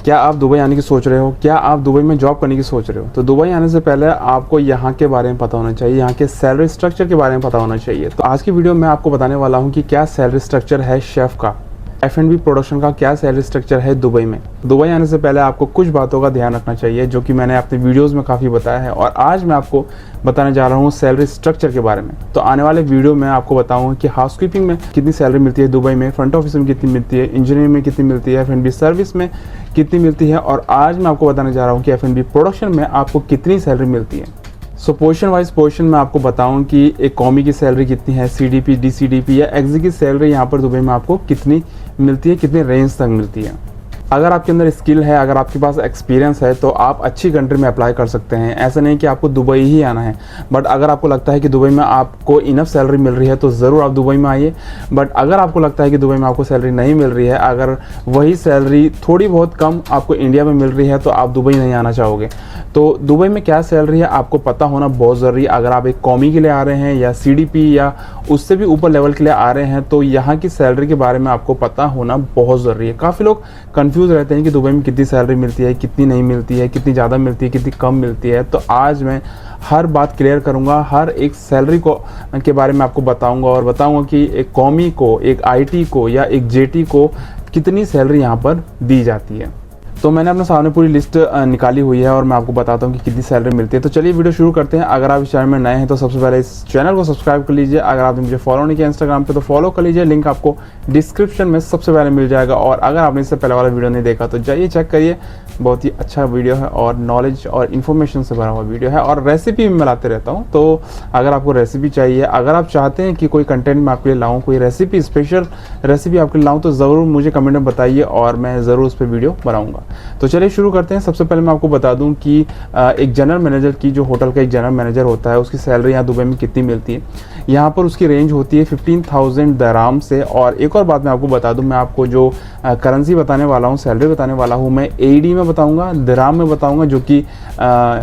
क्या आप दुबई आने की सोच रहे हो? क्या आप दुबई में जॉब करने की सोच रहे हो? तो दुबई आने से पहले आपको यहाँ के बारे में पता होना चाहिए, यहाँ के सैलरी स्ट्रक्चर के बारे में पता होना चाहिए। तो आज की वीडियो में आपको बताने वाला हूँ कि क्या सैलरी स्ट्रक्चर है शेफ़ का, F&B प्रोडक्शन का क्या सैलरी स्ट्रक्चर है दुबई में। दुबई आने से पहले आपको कुछ बातों का ध्यान रखना चाहिए जो कि मैंने अपने वीडियोस में काफ़ी बताया है, और आज मैं आपको बताने जा रहा हूँ सैलरी स्ट्रक्चर के बारे में। तो आने वाले वीडियो में आपको बताऊँगा कि हाउसकीपिंग में कितनी सैलरी मिलती है दुबई में, फ्रंट ऑफिस में कितनी मिलती है, इंजीनियरिंग में कितनी मिलती है, F&B सर्विस में कितनी मिलती है, और आज मैं आपको बताने जा रहा हूँ कि F&B प्रोडक्शन में आपको कितनी सैलरी मिलती है। सो पोजीशन वाइज पोजीशन में आपको बताऊं कि एक कॉमी की सैलरी कितनी है, CDP, DCDP या एक्जी की सैलरी यहाँ पर दुबई में आपको कितनी मिलती है, कितने रेंज तक मिलती है। अगर आपके अंदर स्किल है, अगर आपके पास एक्सपीरियंस है, तो आप अच्छी कंट्री में अप्लाई कर सकते हैं। ऐसा नहीं कि आपको दुबई ही आना है, बट अगर आपको लगता है कि दुबई में आपको इनफ सैलरी मिल रही है तो ज़रूर आप दुबई में आइए। बट अगर आपको लगता है कि दुबई में आपको सैलरी नहीं मिल रही है, अगर वही सैलरी थोड़ी बहुत कम आपको इंडिया में मिल रही है, तो आप दुबई नहीं आना चाहोगे। तो दुबई में क्या सैलरी है आपको पता होना बहुत ज़रूरी है। अगर आप एक कॉमी के लिए आ रहे हैं या CDP या उससे भी ऊपर लेवल के लिए आ रहे हैं, तो यहाँ की सैलरी के बारे में आपको पता होना बहुत ज़रूरी है। काफ़ी लोग कंफ्यूज रहते हैं कि दुबई में कितनी सैलरी मिलती है, कितनी नहीं मिलती है, कितनी ज़्यादा मिलती है, कितनी कम मिलती है। तो आज मैं हर बात क्लियर करूँगा, हर एक सैलरी को के बारे में आपको बताऊँगा, और बताऊँगा कि एक कॉमी को, एक IT को या एक JT को कितनी सैलरी यहाँ पर दी जाती है। तो मैंने अपने सामने पूरी लिस्ट निकाली हुई है और मैं आपको बताता हूँ कि कितनी सैलरी मिलती है। तो चलिए वीडियो शुरू करते हैं। अगर आप इस चैनल में नए हैं तो सबसे पहले इस चैनल को सब्सक्राइब कर लीजिए। अगर आपने मुझे फॉलो नहीं किया इंस्टाग्राम पे तो फॉलो कर लीजिए, लिंक आपको डिस्क्रिप्शन में सबसे पहले मिल जाएगा। और अगर आपने इससे पहले वाला वीडियो नहीं देखा तो जाइए चेक करिए, बहुत ही अच्छा वीडियो है और नॉलेज और इन्फॉर्मेशन से भरा हुआ वीडियो है। और रेसिपी भी मैं लाते रहता हूँ, तो अगर आपको रेसिपी चाहिए, अगर आप चाहते हैं कि कोई कंटेंट मैं आपके लिए लाऊँ, कोई रेसिपी, स्पेशल रेसिपी आपके लिए लाऊँ, तो ज़रूर मुझे कमेंट में बताइए और मैं ज़रूर उस पर वीडियो बनाऊँगा। तो चलिए शुरू करते हैं। सबसे पहले मैं आपको बता दूं कि एक जनरल मैनेजर की, जो होटल का एक जनरल मैनेजर होता है, उसकी सैलरी यहाँ दुबई में कितनी मिलती है। यहाँ पर उसकी रेंज होती है 15,000 दराम से। और एक और बात मैं आपको बता दूं, मैं आपको जो करेंसी बताने वाला हूँ, सैलरी बताने वाला हूँ, मैं AED में बताऊँगा, दराम में बताऊँगा, जो कि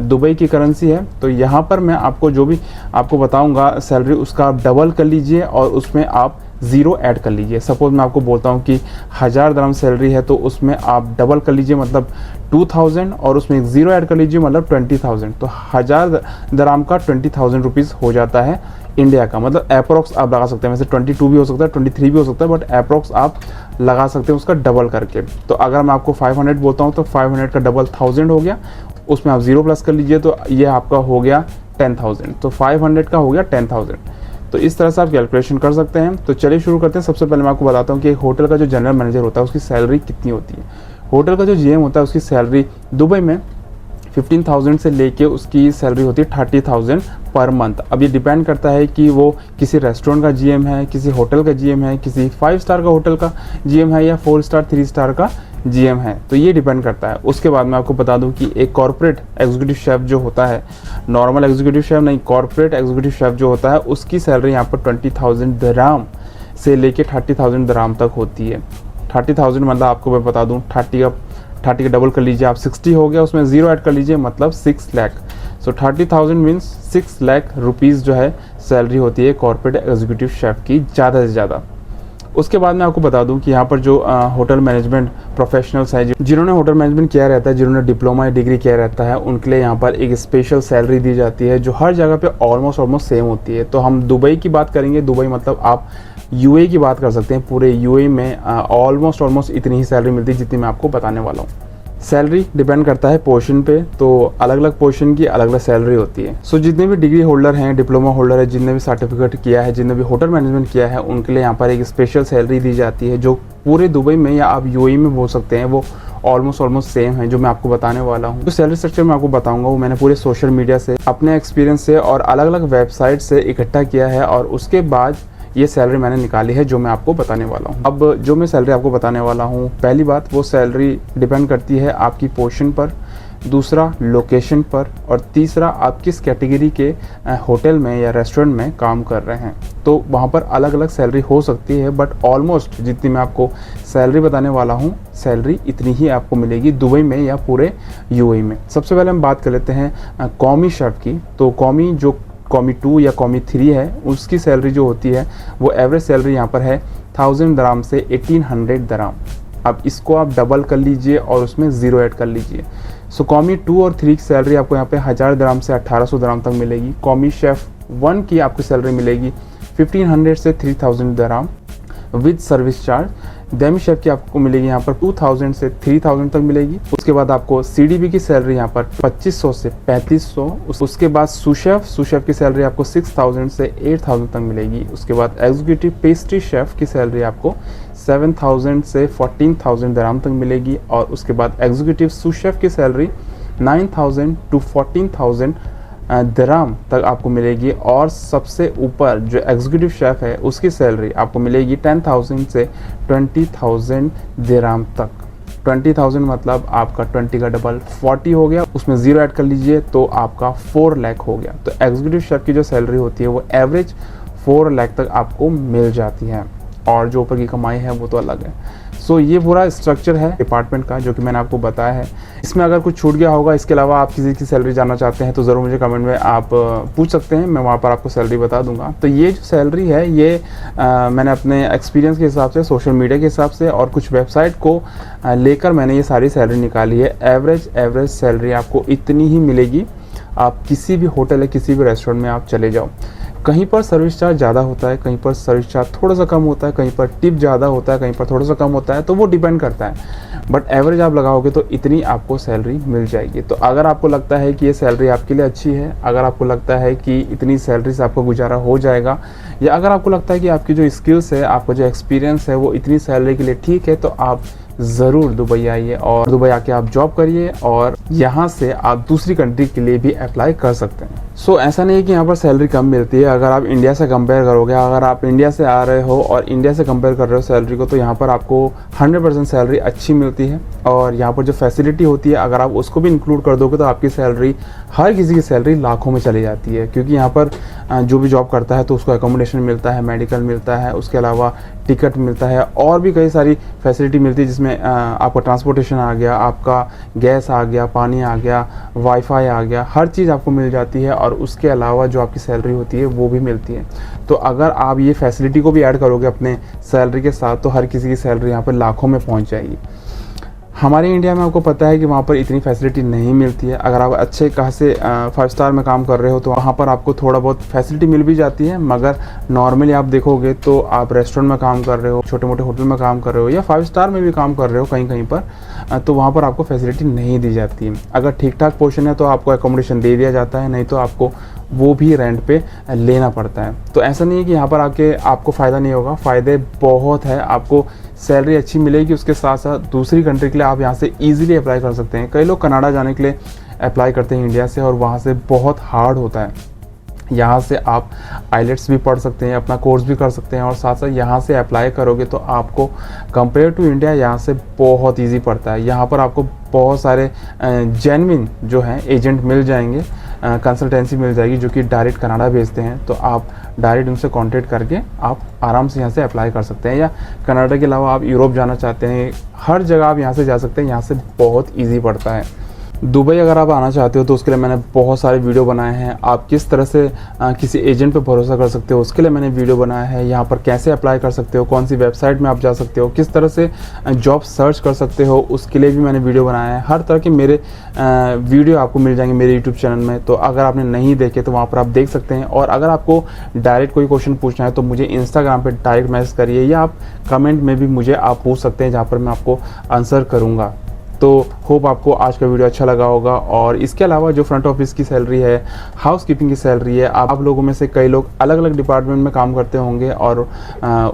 दुबई की करेंसी है। तो यहाँ पर मैं आपको जो भी आपको बताऊँगा सैलरी, उसका आप डबल कर लीजिए और उसमें आप ज़ीरो ऐड कर लीजिए। सपोज मैं आपको बोलता हूँ कि 1000 दराम सैलरी है, तो उसमें आप डबल कर लीजिए, मतलब 2000, और उसमें एक ज़ीरो ऐड कर लीजिए, मतलब 20,000। तो 1000 दराम का 20,000 रुपीज़ हो जाता है इंडिया का। मतलब अप्रोक्स आप लगा सकते हैं, वैसे 22 भी हो सकता है, 23 भी हो सकता है, बट अप्रोक्स आप लगा सकते हैं उसका डबल करके। तो अगर मैं आपको 500 बोलता हूँ तो 500 का डबल 1000 हो गया, उसमें आप ज़ीरो प्लस कर लीजिए, तो ये आपका हो गया 10,000। तो 500 का हो गया 10,000। तो इस तरह से आप कैलकुलेशन कर सकते हैं। तो चलिए शुरू करते हैं। सबसे पहले मैं आपको बताता हूँ कि एक होटल का जो जनरल मैनेजर होता है उसकी सैलरी कितनी होती है। होटल का जो GM होता है उसकी सैलरी दुबई में 15,000 से लेके उसकी सैलरी होती है 30,000 पर मंथ। अब ये डिपेंड करता है कि वो किसी रेस्टोरेंट का GM है, किसी होटल का GM है, किसी 5 स्टार का होटल का GM है, या 4 स्टार 3 स्टार का GM है। तो ये डिपेंड करता है। उसके बाद मैं आपको बता दूं कि एक कॉर्पोरेट एग्जीक्यूटिव शेफ जो होता है, नॉर्मल एग्जीक्यूटिव शेफ नहीं, कॉर्पोरेट एग्जीक्यूटिव शेफ जो होता है, उसकी सैलरी यहाँ पर 20,000 दराम से लेके 30,000 दराम तक होती है। 30,000 मतलब आपको मैं बता दूँ 30 का डबल कर लीजिए आप, 60 हो गया, उसमें ज़ीरो ऐड कर लीजिए, मतलब 6 लाख। सो 30,000 मीन्स 6 लाख रुपीज़ जो है सैलरी होती है कॉर्पोरेट एग्जीक्यूटिव शेफ की, ज़्यादा से ज़्यादा। उसके बाद मैं आपको बता दूं कि यहाँ पर जो होटल मैनेजमेंट प्रोफेशनल्स हैं, जिन्होंने होटल मैनेजमेंट किया रहता है, जिन्होंने डिप्लोमा या डिग्री किया रहता है, उनके लिए यहाँ पर एक स्पेशल सैलरी दी जाती है जो हर जगह पे ऑलमोस्ट सेम होती है। तो हम दुबई की बात करेंगे, दुबई मतलब आप UAE की बात कर सकते हैं। पूरे UAE में ऑलमोस्ट इतनी ही सैलरी मिलती है जितनी मैं आपको बताने वाला हूँ। सैलरी डिपेंड करता है पोजीशन पे, तो अलग अलग पोजीशन की अलग अलग सैलरी होती है। सो जितने भी डिग्री होल्डर हैं, डिप्लोमा होल्डर है, जिनने भी सर्टिफिकेट किया है, जिनने भी होटल मैनेजमेंट किया है, उनके लिए यहाँ पर एक स्पेशल सैलरी दी जाती है जो पूरे दुबई में या आप UAE में बोल सकते हैं, वो ऑलमोस्ट सेम है जो मैं आपको बताने वाला हूँ। जो सैलरी स्ट्रक्चर मैं आपको बताऊंगा वो मैंने पूरे सोशल मीडिया से, अपने एक्सपीरियंस से और अलग अलग वेबसाइट से इकट्ठा किया है, और उसके बाद ये सैलरी मैंने निकाली है जो मैं आपको बताने वाला हूँ। अब जो मैं सैलरी आपको बताने वाला हूँ, पहली बात, वो सैलरी डिपेंड करती है आपकी पोजीशन पर, दूसरा लोकेशन पर, और तीसरा आप किस कैटेगरी के होटल में या रेस्टोरेंट में काम कर रहे हैं। तो वहाँ पर अलग अलग सैलरी हो सकती है, बट ऑलमोस्ट जितनी मैं आपको सैलरी बताने वाला हूँ, सैलरी इतनी ही आपको मिलेगी दुबई में या पूरे UAE में। सबसे पहले हम बात कर लेते हैं कॉमी शेफ की। तो कॉमी 2 या कॉमी 3 है, उसकी सैलरी जो होती है वो एवरेज सैलरी यहाँ पर है 1000 दराम से 1800 दराम। अब इसको आप डबल कर लीजिए और उसमें 0 ऐड कर लीजिए। सो कॉमी 2 और 3 की सैलरी आपको यहाँ पे 1000 दिरहम से 1800 दिरहम तक मिलेगी। कॉमी शेफ 1 की आपको सैलरी मिलेगी 1500 से 3000 दिरहम with service charge. Demi chef की आपको मिलेगी यहाँ पर 2000 से 3000 तक मिलेगी। उसके बाद आपको CDB की सैलरी यहाँ पर 2500 से 3500। उसके बाद सूशेफ की सैलरी आपको 6000 से 8000 तक मिलेगी। उसके बाद एग्जीक्यूटिव पेस्ट्री शेफ की सैलरी आपको 7000 से 14000 दिरहम तक मिलेगी। और उसके बाद एग्जीक्यूटिव सूशेफ की सैलरी 9000 टू 14000 दिरहम तक आपको मिलेगी। और सबसे ऊपर जो एग्जीक्यूटिव शेफ है उसकी सैलरी आपको मिलेगी 10,000 से 20,000 दिरहम तक। 20,000 मतलब आपका 20 का डबल 40 हो गया, उसमें 0 ऐड कर लीजिए तो आपका 4 लाख हो गया। तो एग्जीक्यूटिव शेफ की जो सैलरी होती है वो एवरेज 4 लाख तक आपको मिल जाती है, और जो ऊपर की कमाई है वो तो अलग है। सो ये पूरा स्ट्रक्चर है डिपार्टमेंट का जो कि मैंने आपको बताया है। इसमें अगर कुछ छूट गया होगा, इसके अलावा आप किसी की सैलरी जानना चाहते हैं तो ज़रूर मुझे कमेंट में आप पूछ सकते हैं, मैं वहाँ पर आपको सैलरी बता दूंगा। तो ये जो सैलरी है ये मैंने अपने एक्सपीरियंस के हिसाब से, सोशल मीडिया के हिसाब से और कुछ वेबसाइट को लेकर मैंने ये सारी सैलरी निकाली है। एवरेज सैलरी आपको इतनी ही मिलेगी। आप किसी भी होटल या किसी भी रेस्टोरेंट में आप चले जाओ, कहीं पर सर्विस चार्ज ज़्यादा होता है, कहीं पर सर्विस चार्ज थोड़ा सा कम होता है, कहीं पर टिप ज़्यादा होता है, कहीं पर थोड़ा सा कम होता है, तो वो डिपेंड करता है। बट एवरेज आप लगाओगे तो इतनी आपको सैलरी मिल जाएगी। तो अगर आपको लगता है कि ये सैलरी आपके लिए अच्छी है, अगर आपको लगता है कि इतनी सैलरी से आपको गुजारा हो जाएगा, या अगर आपको लगता है कि आपकी जो स्किल्स है, आपका जो एक्सपीरियंस है वो इतनी सैलरी के लिए ठीक है, तो आप ज़रूर दुबई आइए और दुबई आके आप जॉब करिए और यहाँ से आप दूसरी कंट्री के लिए भी अप्लाई कर सकते हैं। सो ऐसा नहीं है कि यहाँ पर सैलरी कम मिलती है। अगर आप इंडिया से कंपेयर करोगे, अगर आप इंडिया से आ रहे हो और इंडिया से कंपेयर कर रहे हो सैलरी को, तो यहाँ पर आपको 100% सैलरी अच्छी मिलती है। और यहाँ पर जो फैसिलिटी होती है अगर आप उसको भी इंक्लूड कर दोगे तो आपकी सैलरी, हर किसी की सैलरी लाखों में चली जाती है। क्योंकि यहाँ पर जो भी जॉब करता है तो उसको एकोमोडेशन मिलता है, मेडिकल मिलता है, उसके अलावा टिकट मिलता है और भी कई सारी फैसिलिटी मिलती है, जिसमें आपका ट्रांसपोर्टेशन आ गया, आपका गैस आ गया, पानी आ गया, वाईफाई आ गया, हर चीज़ आपको मिल जाती है। और उसके अलावा जो आपकी सैलरी होती है वो भी मिलती है। तो अगर आप ये फैसिलिटी को भी ऐड करोगे अपने सैलरी के साथ तो हर किसी की सैलरी यहाँ पर लाखों में पहुँच जाएगी। हमारे इंडिया में आपको पता है कि वहाँ पर इतनी फैसिलिटी नहीं मिलती है। अगर आप अच्छे खासे 5 स्टार में काम कर रहे हो तो वहाँ पर आपको थोड़ा बहुत फैसिलिटी मिल भी जाती है, मगर नॉर्मली आप देखोगे तो आप रेस्टोरेंट में काम कर रहे हो, छोटे मोटे होटल में काम कर रहे हो या 5 स्टार में भी काम कर रहे हो कहीं कहीं पर, तो वहाँ पर आपको फैसिलिटी नहीं दी जाती है। अगर ठीक ठाक पोर्शन है तो आपको एकोमोडेशन दे दिया जाता है, नहीं तो आपको वो भी रेंट पे लेना पड़ता है। तो ऐसा नहीं है कि यहाँ पर आके आपको फ़ायदा नहीं होगा, फ़ायदे बहुत है। आपको सैलरी अच्छी मिलेगी, उसके साथ साथ दूसरी कंट्री के लिए आप यहाँ से ईजिली अप्लाई कर सकते हैं। कई लोग कनाडा जाने के लिए अप्लाई करते हैं इंडिया से, और वहाँ से बहुत हार्ड होता है। यहाँ से आप आइलेट्स भी पढ़ सकते हैं, अपना कोर्स भी कर सकते हैं, और साथ साथ यहाँ से अप्लाई करोगे तो आपको कंपेयर टू इंडिया यहाँ से बहुत इजी पड़ता है। यहाँ पर आपको बहुत सारे जेन्युइन जो हैं एजेंट मिल जाएंगे, कंसल्टेंसी मिल जाएगी जो कि डायरेक्ट कनाडा भेजते हैं। तो आप डायरेक्ट उनसे कांटेक्ट करके आप आराम से यहाँ से अप्लाई कर सकते हैं। या कनाडा के अलावा आप यूरोप जाना चाहते हैं, हर जगह आप यहाँ से जा सकते हैं, यहाँ से बहुत ईजी पड़ता है। दुबई अगर आप आना चाहते हो तो उसके लिए मैंने बहुत सारे वीडियो बनाए हैं। आप किस तरह से किसी एजेंट पे भरोसा कर सकते हो उसके लिए मैंने वीडियो बनाया है। यहाँ पर कैसे अप्लाई कर सकते हो, कौन सी वेबसाइट में आप जा सकते हो, किस तरह से जॉब सर्च कर सकते हो, उसके लिए भी मैंने वीडियो बनाया है। हर तरह के मेरे वीडियो आपको मिल जाएंगे मेरे यूट्यूब चैनल में। तो अगर आपने नहीं देखे तो वहाँ पर आप देख सकते हैं। और अगर आपको डायरेक्ट कोई क्वेश्चन पूछना है तो मुझे इंस्टाग्राम पर डायरेक्ट मैसेज करिए, या आप कमेंट में भी मुझे आप पूछ सकते हैं, जहाँ पर मैं आपको आंसर करूँगा। तो होप आपको आज का वीडियो अच्छा लगा होगा। और इसके अलावा जो फ्रंट ऑफिस की सैलरी है, हाउस कीपिंग की सैलरी है, आप लोगों में से कई लोग अलग अलग डिपार्टमेंट में काम करते होंगे और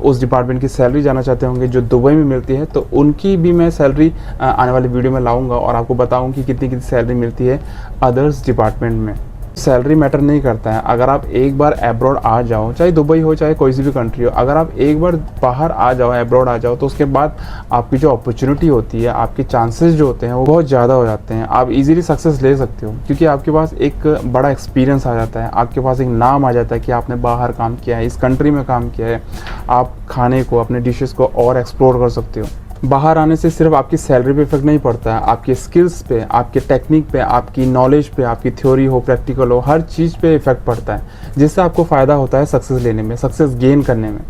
उस डिपार्टमेंट की सैलरी जानना चाहते होंगे जो दुबई में मिलती है, तो उनकी भी मैं सैलरी आने वाली वीडियो में लाऊंगा और आपको बताऊँ कि कितनी कितनी सैलरी मिलती है अदर्स डिपार्टमेंट में। सैलरी मैटर नहीं करता है। अगर आप एक बार अब्रॉड आ जाओ, चाहे दुबई हो चाहे कोई सी भी कंट्री हो, अगर आप एक बार बाहर आ जाओ, अब्रॉड आ जाओ, तो उसके बाद आपकी जो अपॉर्चुनिटी होती है, आपके चांसेस जो होते हैं वो बहुत ज़्यादा हो जाते हैं। आप इजीली सक्सेस ले सकते हो क्योंकि आपके पास एक बड़ा एक्सपीरियंस आ जाता है, आपके पास एक नाम आ जाता है कि आपने बाहर काम किया है, इस कंट्री में काम किया है। आप खाने को, अपने डिशेज़ को और एक्सप्लोर कर सकते हो। बाहर आने से सिर्फ आपकी सैलरी पे इफेक्ट नहीं पड़ता है, आपके स्किल्स पे, आपके टेक्निक पे, आपकी नॉलेज पे, आपकी थ्योरी हो, प्रैक्टिकल हो, हर चीज़ पे इफेक्ट पड़ता है, जिससे आपको फ़ायदा होता है सक्सेस लेने में, सक्सेस गेन करने में।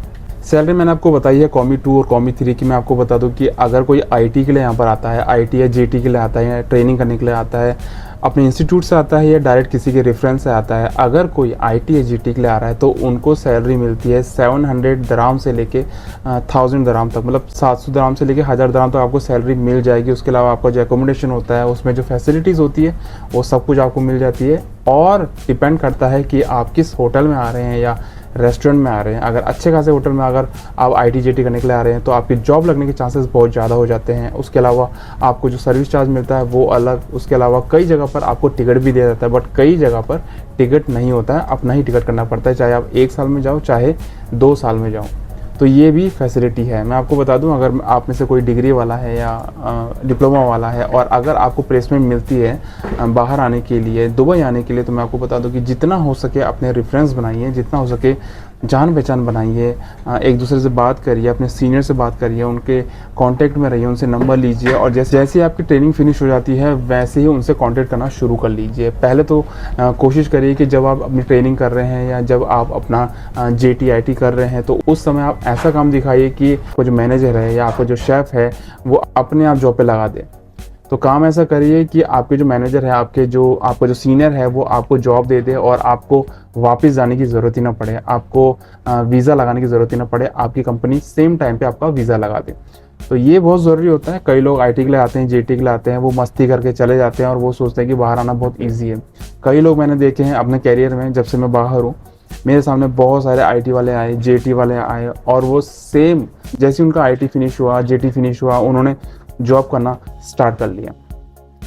सैलरी मैंने आपको बताई है कॉमी 2 और कॉमी 3 की। मैं आपको बता दूं कि अगर कोई आईटी के लिए यहाँ पर आता है, आईटी या जीटी के लिए आता है या ट्रेनिंग करने के लिए आता है, अपने इंस्टीट्यूट से आता है या डायरेक्ट किसी के रेफरेंस से आता है, अगर कोई आईटी या जीटी के लिए आ रहा है तो उनको सैलरी मिलती है 700 दराम से लेके 1000 दराम तक, मतलब 700 दराम से लेके 1000 दराम तक आपको सैलरी मिल जाएगी। उसके अलावा आपका जो एकोमोडेशन होता है उसमें जो फैसिलिटीज़ होती है वो सब कुछ आपको मिल जाती है। और डिपेंड करता है कि आप किस होटल में आ रहे हैं या रेस्टोरेंट में आ रहे हैं। अगर अच्छे खासे होटल में अगर आप आईटी जीटी करने के लिए आ रहे हैं तो आपकी जॉब लगने के चांसेस बहुत ज़्यादा हो जाते हैं। उसके अलावा आपको जो सर्विस चार्ज मिलता है वो अलग। उसके अलावा कई जगह पर आपको टिकट भी दिया जाता है, बट कई जगह पर टिकट नहीं होता है, अपना ही टिकट करना पड़ता है, चाहे आप 1 साल में जाओ चाहे 2 साल में जाओ। तो ये भी फैसिलिटी है। मैं आपको बता दूं, अगर आप में से कोई डिग्री वाला है या डिप्लोमा वाला है और अगर आपको प्लेसमेंट मिलती है बाहर आने के लिए, दुबई आने के लिए, तो मैं आपको बता दूं कि जितना हो सके अपने रेफरेंस बनाइए, जितना हो सके जान पहचान बनाइए, एक दूसरे से बात करिए, अपने सीनियर से बात करिए, उनके कांटेक्ट में रहिए, उनसे नंबर लीजिए और जैसे ही आपकी ट्रेनिंग फिनिश हो जाती है वैसे ही उनसे कांटेक्ट करना शुरू कर लीजिए। पहले तो कोशिश करिए कि जब आप अपनी ट्रेनिंग कर रहे हैं या जब आप अपना जेटी आईटी कर रहे हैं तो उस समय आप ऐसा काम दिखाइए कि आपको जो मैनेजर है या आपका जो शेफ़ है वो अपने आप जॉब पे लगा दे। तो काम ऐसा करिए कि आपके जो मैनेजर है, आपका जो सीनियर है वो आपको जॉब दे दे और आपको वापस जाने की ज़रूरत ही ना पड़े, आपको वीज़ा लगाने की ज़रूरत ही ना पड़े, आपकी कंपनी सेम टाइम पे आपका वीज़ा लगा दे। तो ये बहुत ज़रूरी होता है। कई लोग आईटी के लिए आते हैं, जेटी के लिए आते हैं, वो मस्ती करके चले जाते हैं और वो सोचते हैं कि बाहर आना बहुत ईजी है। कई लोग मैंने देखे हैं अपने कैरियर में, जब से मैं बाहर हूँ मेरे सामने बहुत सारे आईटी वाले आए, जेटी वाले आए और वो सेम जैसे उनका आईटी फिनिश हुआ, जेटी फिनिश हुआ, उन्होंने जॉब करना स्टार्ट कर लिया।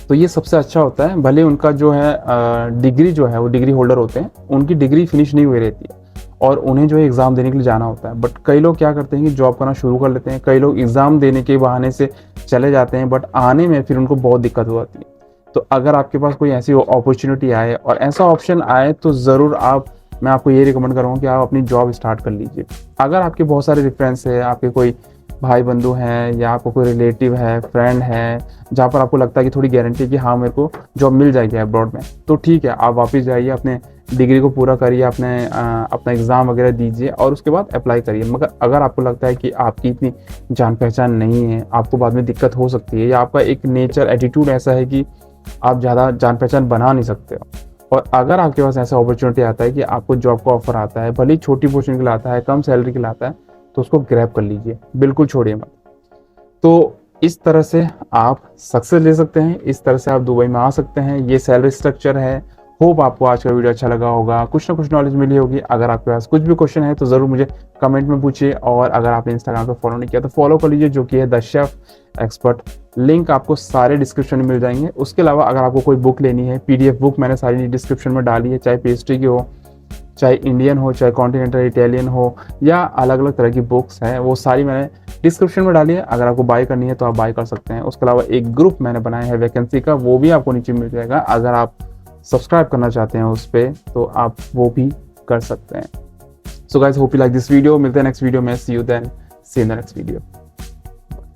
तो ये सबसे अच्छा होता है। भले उनका जो है डिग्री जो है वो डिग्री होल्डर होते हैं, उनकी डिग्री फिनिश नहीं हुई रहती है और उन्हें जो है एग्ज़ाम देने के लिए जाना होता है। बट कई लोग क्या करते हैं कि जॉब करना शुरू कर लेते हैं, कई लोग एग्ज़ाम देने के बहाने से चले जाते हैं बट आने में फिर उनको बहुत दिक्कत हो जाती है। तो अगर आपके पास कोई ऐसी अपॉर्चुनिटी आए और ऐसा ऑप्शन आए तो ज़रूर मैं आपको ये रिकमेंड करूँगा कि आप अपनी जॉब स्टार्ट कर लीजिए। अगर आपके बहुत सारे रेफरेंस है, आपके कोई भाई बंधु हैं या आपको कोई रिलेटिव है, फ्रेंड है, जहाँ पर आपको लगता है कि थोड़ी गारंटी कि हाँ मेरे को जॉब मिल जाएगी अब्रॉड में, तो ठीक है, आप वापस जाइए, अपने डिग्री को पूरा करिए, अपना एग्ज़ाम वगैरह दीजिए और उसके बाद अप्लाई करिए। मगर अगर आपको लगता है कि आपकी इतनी जान पहचान नहीं है, आपको बाद में दिक्कत हो सकती है या आपका एक नेचर एटीट्यूड ऐसा है कि आप ज़्यादा जान पहचान बना नहीं सकते हो, और अगर आपके पास ऐसा अपॉर्चुनिटी आता है कि आपको जॉब का ऑफर आता है, भले ही छोटी पोजीशन के लिए आता है, कम सैलरी के लिए आता है, तो उसको ग्रैब कर लीजिए, बिल्कुल छोड़िए मत। तो इस तरह से आप सक्सेस ले सकते हैं, इस तरह से आप दुबई में आ सकते हैं। ये सैलरी स्ट्रक्चर है। होप आपको आज का वीडियो अच्छा लगा होगा, कुछ ना कुछ नॉलेज मिली होगी। अगर आपके पास कुछ भी क्वेश्चन है तो ज़रूर मुझे कमेंट में पूछिए और अगर आपने इंस्टाग्राम पे फॉलो नहीं किया तो फॉलो कर लीजिए, जो कि है द शेफ एक्सपर्ट। लिंक आपको सारे डिस्क्रिप्शन में मिल जाएंगे। उसके अलावा अगर आपको कोई बुक लेनी है, PDF बुक मैंने सारी डिस्क्रिप्शन में डाली है, चाहे पेस्ट्री की हो, चाहे इंडियन हो, चाहे कॉन्टिनेंटल इटालियन हो, या अलग अलग तरह की बुक्स हैं, वो सारी मैंने डिस्क्रिप्शन में डाली है। अगर आपको बाय करनी है तो आप बाय कर सकते हैं। उसके अलावा एक ग्रुप मैंने बनाया है वैकेंसी का, वो भी आपको नीचे मिल जाएगा। अगर आप सब्सक्राइब करना चाहते हैं उस पर तो आप वो भी कर सकते हैं। So guys, hope you like this video. मिलते हैं नेक्स्ट वीडियो में। See you then, see in the next video.